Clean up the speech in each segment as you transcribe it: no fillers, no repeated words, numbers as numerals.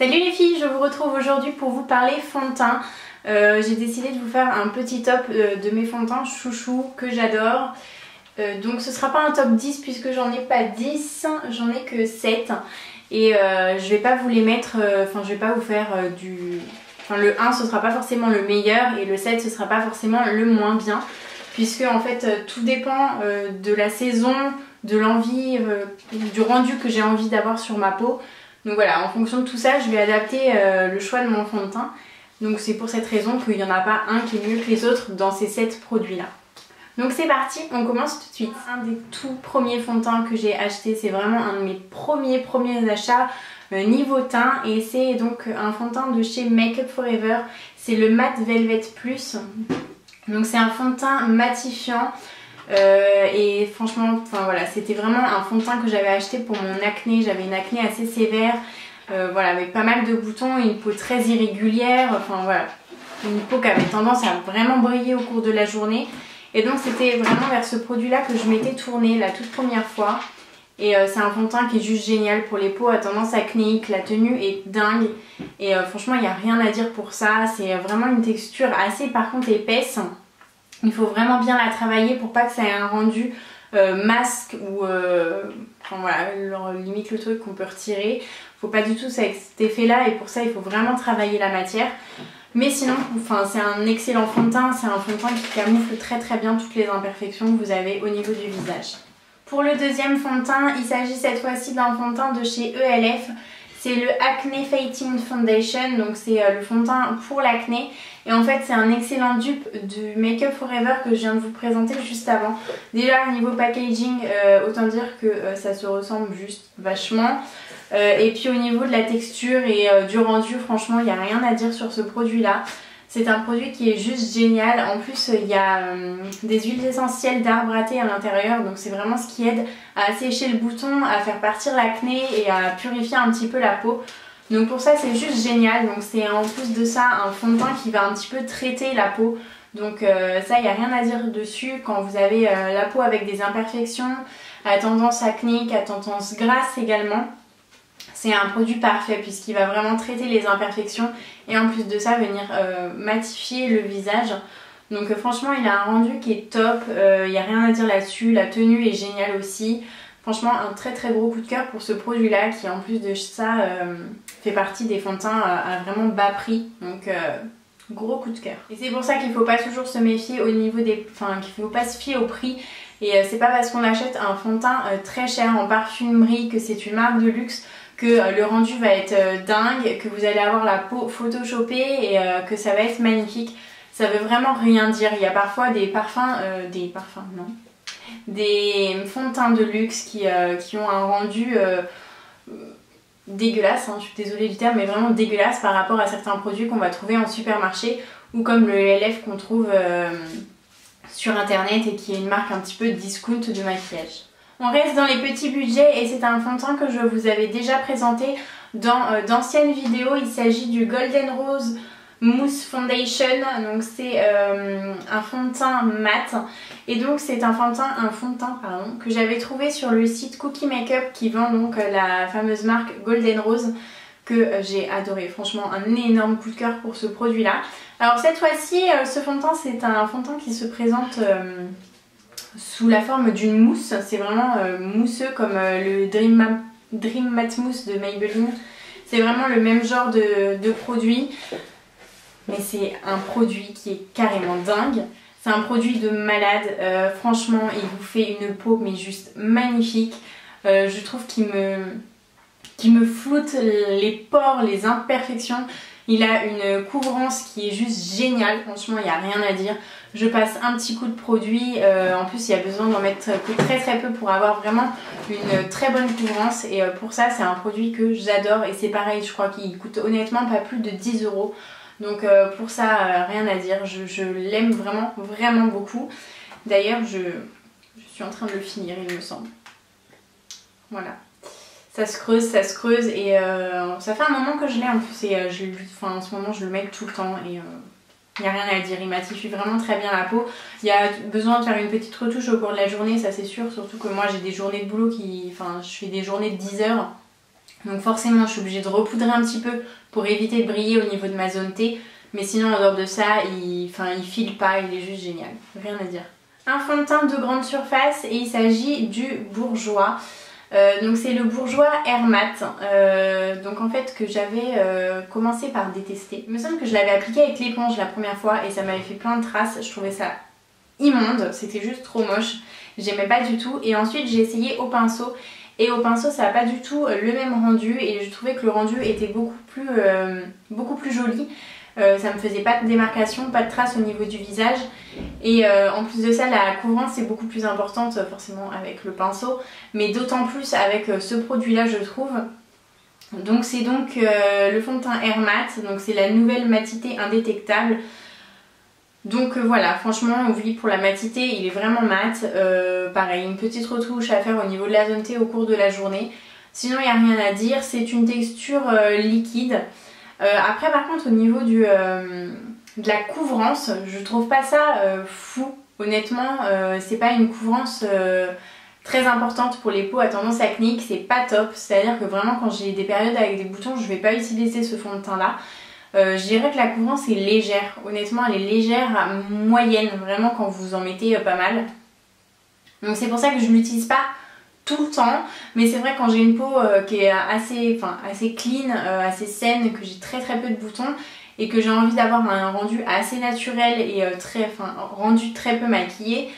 Salut les filles, je vous retrouve aujourd'hui pour vous parler fond de teint. J'ai décidé de vous faire un petit top de mes fonds de teint chouchou que j'adore. Donc ce sera pas un top 10 puisque j'en ai pas 10, j'en ai que 7. Et je vais pas vous les mettre, je vais pas vous faire le 1 ce sera pas forcément le meilleur et le 7 ce sera pas forcément le moins bien. Puisque en fait tout dépend de la saison, de l'envie, du rendu que j'ai envie d'avoir sur ma peau. Donc voilà, en fonction de tout ça, je vais adapter le choix de mon fond de teint. Donc c'est pour cette raison qu'il n'y en a pas un qui est mieux que les autres dans ces 7 produits-là. Donc c'est parti, on commence tout de suite. Un des tout premiers fonds de teint que j'ai acheté, c'est vraiment un de mes premiers achats niveau teint. Et c'est donc un fond de teint de chez Make Up For Ever. C'est le Matte Velvet Plus. Donc c'est un fond de teint matifiant. Et franchement, voilà, c'était vraiment un fond de teint que j'avais acheté pour mon acné. J'avais une acné assez sévère, voilà, avec pas mal de boutons, une peau très irrégulière, voilà, une peau qui avait tendance à vraiment briller au cours de la journée. Et donc c'était vraiment vers ce produit là que je m'étais tournée la toute première fois. Et c'est un fond de teint qui est juste génial pour les peaux à tendance acnéique, la tenue est dingue. Et franchement il n'y a rien à dire pour ça, c'est vraiment une texture assez par contre épaisse. Il faut vraiment bien la travailler pour pas que ça ait un rendu masque ou voilà, limite le truc qu'on peut retirer. Faut pas du tout ça avec cet effet là et pour ça il faut vraiment travailler la matière. Mais sinon, c'est un excellent fond de teint, c'est un fond de teint qui camoufle très bien toutes les imperfections que vous avez au niveau du visage. Pour le deuxième fond de teint, il s'agit cette fois-ci d'un fond de teint de chez ELF. C'est le Acne Fighting Foundation, donc c'est le fond de teint pour l'acné. Et en fait c'est un excellent dupe du Make Up For Ever que je viens de vous présenter juste avant. Déjà au niveau packaging, autant dire que ça se ressemble juste vachement. Et puis au niveau de la texture et du rendu, franchement il n'y a rien à dire sur ce produit là. C'est un produit qui est juste génial. En plus il y a des huiles essentielles d'arbre à thé à l'intérieur. Donc c'est vraiment ce qui aide à assécher le bouton, à faire partir l'acné et à purifier un petit peu la peau. Donc pour ça c'est juste génial. Donc c'est en plus de ça un fond de teint qui va un petit peu traiter la peau. Donc ça il n'y a rien à dire dessus. Quand vous avez la peau avec des imperfections, à tendance acnéique, à tendance grasse également, c'est un produit parfait puisqu'il va vraiment traiter les imperfections et en plus de ça venir matifier le visage. Donc franchement il a un rendu qui est top, il n'y a rien à dire là-dessus, la tenue est géniale aussi. Franchement un très gros coup de cœur pour ce produit là qui en plus de ça fait partie des fonds de teint à vraiment bas prix. Donc gros coup de cœur. Et c'est pour ça qu'il ne faut pas toujours se méfier au niveau des... qu'il ne faut pas se fier au prix. Et c'est pas parce qu'on achète un fond de teint très cher en parfumerie que c'est une marque de luxe que le rendu va être dingue, que vous allez avoir la peau photoshopée et que ça va être magnifique. Ça veut vraiment rien dire. Il y a parfois des fonds de teint de luxe qui ont un rendu dégueulasse, je suis désolée du terme, mais vraiment dégueulasse par rapport à certains produits qu'on va trouver en supermarché ou comme le ELF qu'on trouve sur internet et qui est une marque un petit peu discount de maquillage. On reste dans les petits budgets et c'est un fond de teint que je vous avais déjà présenté dans d'anciennes vidéos. Il s'agit du Golden Rose Mousse Foundation. Donc c'est un fond de teint mat. Et donc c'est un fond de teint que j'avais trouvé sur le site Cookie Makeup qui vend donc la fameuse marque Golden Rose que j'ai adoré. Franchement un énorme coup de cœur pour ce produit là. Alors cette fois-ci ce fond de teint c'est un fond de teint qui se présente sous la forme d'une mousse. C'est vraiment mousseux comme le Dream Matte Mousse de Maybelline. C'est vraiment le même genre de produit. Mais c'est un produit qui est carrément dingue. C'est un produit de malade. Franchement, il vous fait une peau mais juste magnifique. Je trouve qu'il me floute les pores, les imperfections. Il a une couvrance qui est juste géniale. Franchement, il n'y a rien à dire. Je passe un petit coup de produit. En plus, il y a besoin d'en mettre très peu pour avoir vraiment une très bonne couvrance. Et pour ça, c'est un produit que j'adore. Et c'est pareil, je crois qu'il coûte honnêtement pas plus de 10 €. Donc pour ça, rien à dire. Je l'aime vraiment beaucoup. D'ailleurs, je suis en train de le finir, il me semble. Voilà. Ça se creuse et ça fait un moment que je l'ai en plus et en ce moment je le mets tout le temps et il n'y a rien à dire, il matifie vraiment très bien la peau. Il y a besoin de faire une petite retouche au cours de la journée, ça c'est sûr, surtout que moi j'ai des journées de boulot je fais des journées de 10 heures. Donc forcément je suis obligée de repoudrer un petit peu pour éviter de briller au niveau de ma zone T. Mais sinon en dehors de ça, il file pas, il est juste génial, rien à dire. Un fond de teint de grande surface et il s'agit du Bourjois. Donc c'est le Bourjois Air Matte, donc en fait que j'avais commencé par détester. Il me semble que je l'avais appliqué avec l'éponge la première fois et ça m'avait fait plein de traces, je trouvais ça immonde, c'était juste trop moche, j'aimais pas du tout. Et ensuite j'ai essayé au pinceau et au pinceau ça n'a pas du tout le même rendu et je trouvais que le rendu était beaucoup plus joli. Ça me faisait pas de démarcation, pas de traces au niveau du visage et en plus de ça la couvrance est beaucoup plus importante forcément avec le pinceau mais d'autant plus avec ce produit là je trouve. Donc c'est donc le fond de teint Air Matte, donc c'est la nouvelle matité indétectable. Donc voilà, franchement oui pour la matité il est vraiment mat, pareil une petite retouche à faire au niveau de la zone T au cours de la journée. Sinon il n'y a rien à dire, c'est une texture liquide. Après par contre au niveau de la couvrance, je trouve pas ça fou. Honnêtement, c'est pas une couvrance très importante pour les peaux à tendance acnéique, c'est pas top. C'est-à-dire que vraiment quand j'ai des périodes avec des boutons, je vais pas utiliser ce fond de teint là. Je dirais que la couvrance est légère. Honnêtement elle est légère, moyenne, vraiment quand vous en mettez pas mal. Donc c'est pour ça que je l'utilise pas tout le temps, mais c'est vrai quand j'ai une peau qui est assez clean, assez saine, que j'ai très peu de boutons et que j'ai envie d'avoir un rendu assez naturel et rendu très peu maquillé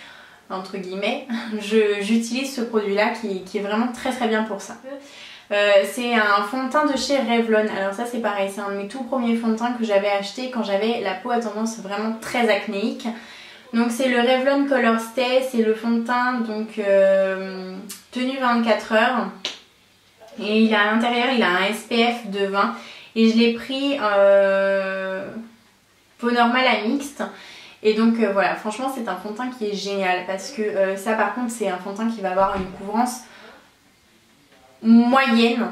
entre guillemets, j'utilise ce produit là qui est vraiment très bien pour ça. C'est un fond de teint de chez Revlon. Alors ça c'est pareil, c'est un de mes tout premiers fonds de teint que j'avais acheté quand j'avais la peau à tendance vraiment très acnéique. Donc c'est le Revlon Color Stay, c'est le fond de teint donc tenu 24 heures et à l'intérieur il a un SPF de 20 et je l'ai pris peau normale à mixte. Et donc voilà, franchement c'est un fond de teint qui est génial parce que ça par contre c'est un fond de teint qui va avoir une couvrance moyenne,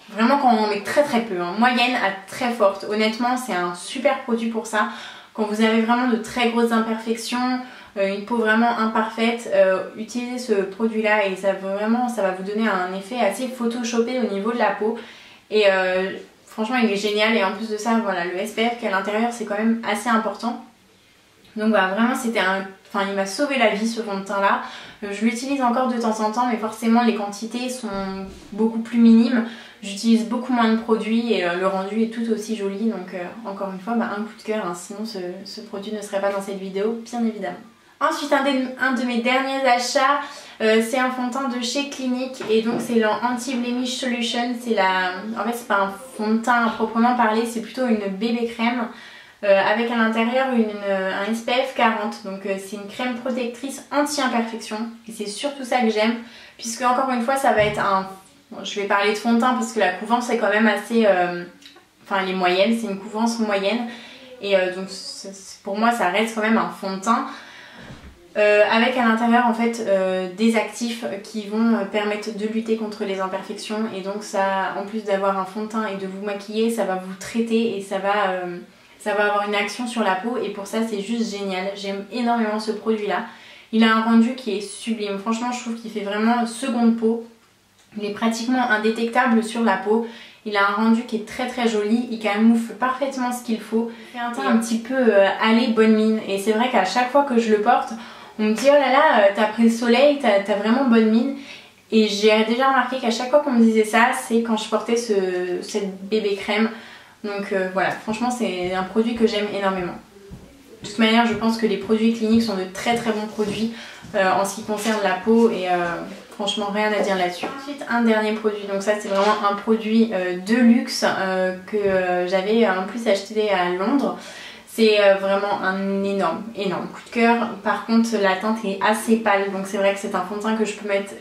vraiment quand on en met très peu, hein, moyenne à très forte. Honnêtement c'est un super produit pour ça. Quand vous avez vraiment de très grosses imperfections, une peau vraiment imparfaite, utilisez ce produit là et ça va vous donner un effet assez photoshopé au niveau de la peau. Et franchement il est génial et en plus de ça voilà le SPF qui est à l'intérieur c'est quand même assez important. Donc voilà vraiment il m'a sauvé la vie ce fond de teint là. Je l'utilise encore de temps en temps mais forcément les quantités sont beaucoup plus minimes. J'utilise beaucoup moins de produits et le rendu est tout aussi joli donc encore une fois un coup de cœur, hein, sinon ce produit ne serait pas dans cette vidéo bien évidemment. Ensuite un de mes derniers achats c'est un fond de teint de chez Clinique et donc c'est leur Anti-Blemish Solution. En fait c'est pas un fond de teint à proprement parler, c'est plutôt une bébé crème avec à l'intérieur un SPF 40. Donc c'est une crème protectrice anti-imperfection et c'est surtout ça que j'aime puisque encore une fois ça va être je vais parler de fond de teint parce que la couvrance est quand même assez... elle est moyenne, c'est une couvrance moyenne et donc pour moi ça reste quand même un fond de teint. Avec à l'intérieur en fait des actifs qui vont permettre de lutter contre les imperfections et donc ça en plus d'avoir un fond de teint et de vous maquiller ça va vous traiter et ça va avoir une action sur la peau et pour ça c'est juste génial. J'aime énormément ce produit là. Il a un rendu qui est sublime, franchement je trouve qu'il fait vraiment seconde peau. Il est pratiquement indétectable sur la peau. Il a un rendu qui est très joli, il camoufle parfaitement ce qu'il faut. Il fait un teint un petit peu allez bonne mine et c'est vrai qu'à chaque fois que je le porte on me dit oh là là t'as pris le soleil, t'as vraiment bonne mine. Et j'ai déjà remarqué qu'à chaque fois qu'on me disait ça c'est quand je portais cette bébé crème. Donc voilà, franchement c'est un produit que j'aime énormément. De toute manière je pense que les produits Clinique sont de très bons produits en ce qui concerne la peau et franchement rien à dire là-dessus. Ensuite un dernier produit, donc ça c'est vraiment un produit de luxe que j'avais en plus acheté à Londres. C'est vraiment un énorme coup de cœur. Par contre la teinte est assez pâle donc c'est vrai que c'est un fond de teint que je peux mettre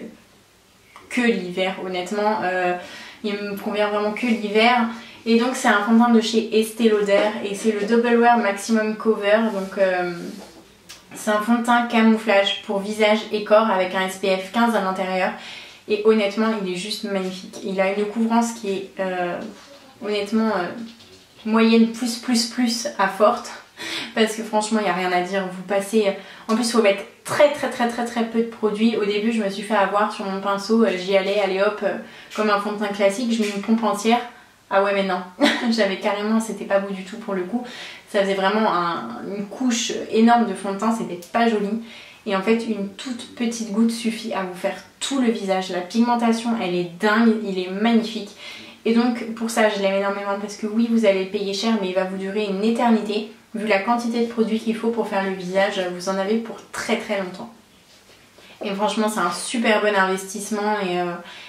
que l'hiver honnêtement. Il me convient vraiment que l'hiver. Et donc c'est un fond de teint de chez Estée Lauder et c'est le Double Wear Maximum Cover. Donc c'est un fond de teint camouflage pour visage et corps avec un SPF 15 à l'intérieur. Et honnêtement il est juste magnifique. Il a une couvrance qui est honnêtement moyenne plus à forte. Parce que franchement il n'y a rien à dire. Vous passez... En plus il faut mettre très peu de produits. Au début je me suis fait avoir sur mon pinceau, j'y allais hop, comme un fond de teint classique, je mets une pompe entière. Ah ouais mais non, j'avais carrément, c'était pas beau du tout pour le coup. Ça faisait vraiment une couche énorme de fond de teint, c'était pas joli. Et en fait une toute petite goutte suffit à vous faire tout le visage. La pigmentation elle est dingue, il est magnifique. Et donc pour ça je l'aime énormément parce que oui vous allez le payer cher mais il va vous durer une éternité. Vu la quantité de produits qu'il faut pour faire le visage, vous en avez pour très longtemps. Et franchement c'est un super bon investissement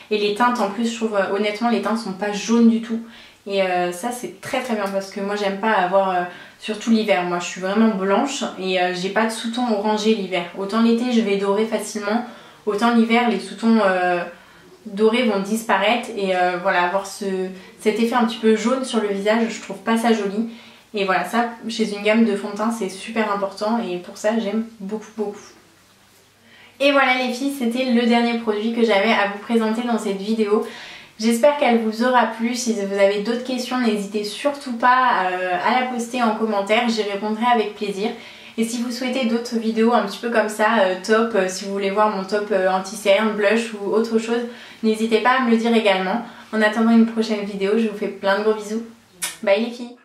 et les teintes en plus je trouve honnêtement les teintes sont pas jaunes du tout. Et ça c'est très bien parce que moi j'aime pas avoir surtout l'hiver, moi je suis vraiment blanche et j'ai pas de sous-ton orangé l'hiver. Autant l'été je vais dorer facilement, autant l'hiver les sous-tons dorés vont disparaître et voilà avoir cet effet un petit peu jaune sur le visage, je trouve pas ça joli. Et voilà, ça chez une gamme de fond de teint c'est super important et pour ça j'aime beaucoup. Et voilà les filles, c'était le dernier produit que j'avais à vous présenter dans cette vidéo. J'espère qu'elle vous aura plu. Si vous avez d'autres questions, n'hésitez surtout pas à la poster en commentaire, j'y répondrai avec plaisir. Et si vous souhaitez d'autres vidéos un petit peu comme ça, top, si vous voulez voir mon top anti-cerne, blush ou autre chose, n'hésitez pas à me le dire également. En attendant une prochaine vidéo, je vous fais plein de gros bisous. Bye les filles!